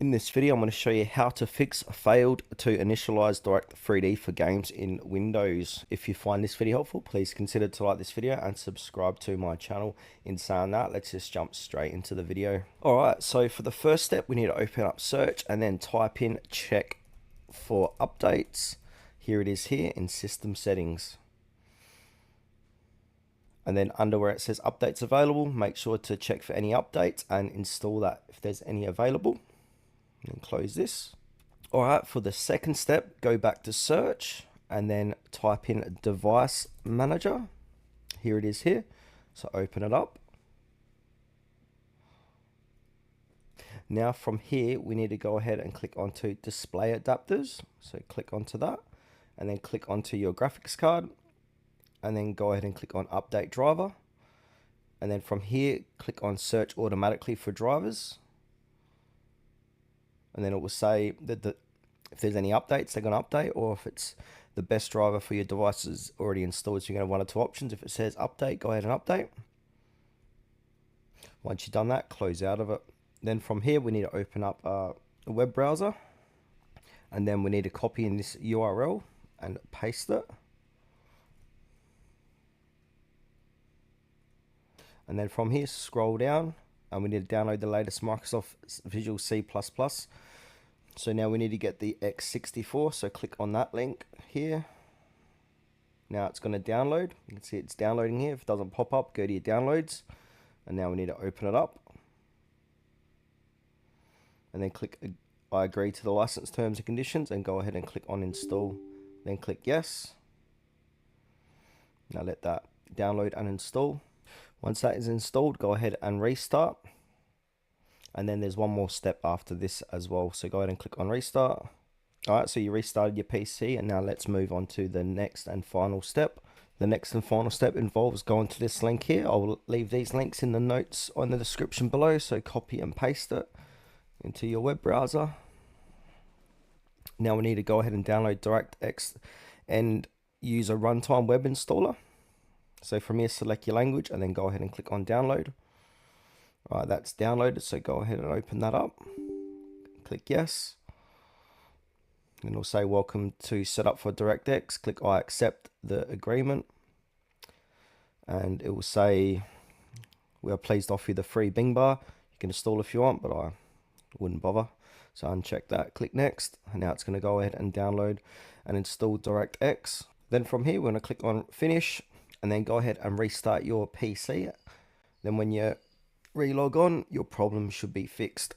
In this video, I'm going to show you how to fix failed to initialize Direct3D for games in Windows. If you find this video helpful, please consider to like this video and subscribe to my channel. In saying that, let's just jump straight into the video. Alright, so for the first step, we need to open up search and then type in check for updates. Here it is here in system settings. And then under where it says updates available, make sure to check for any updates and install that if there's any available. And close this. Alright, for the second step, go back to search and then type in device manager. Here it is here. So open it up. Now from here, we need to go ahead and click onto display adapters. So click onto that and then click onto your graphics card and then go ahead and click on update driver. And then from here, click on search automatically for drivers. And then it will say that if there's any updates, they're going to update, or if it's the best driver for your device is already installed, so you're going to have one or two options. If it says update, go ahead and update. Once you've done that, close out of it. Then from here, we need to open up a web browser, and then we need to copy in this URL and paste it. And then from here, scroll down, and we need to download the latest Microsoft Visual C++. So now we need to get the x64, so click on that link here. Now it's going to download. You can see it's downloading here. If it doesn't pop up, go to your downloads. And now we need to open it up. And then click I agree to the license terms and conditions and go ahead and click on install. Then click yes. Now let that download and install. Once that is installed, go ahead and restart. And then there's one more step after this as well. So go ahead and click on restart. Alright, so you restarted your PC, and now let's move on to the next and final step. The next and final step involves going to this link here. I'll leave these links in the notes on the description below, so copy and paste it into your web browser. Now we need to go ahead and download DirectX and use a runtime web installer. So from here, select your language and then go ahead and click on download. Alright, that's downloaded, so go ahead and open that up. Click yes. And it'll say welcome to set up for DirectX. Click I accept the agreement. And it will say we are pleased to offer you the free Bing bar. You can install if you want, but I wouldn't bother. So uncheck that, click next. And now it's going to go ahead and download and install DirectX. Then from here, we're going to click on finish. And then go ahead and restart your PC. Then when you relog on, your problem should be fixed.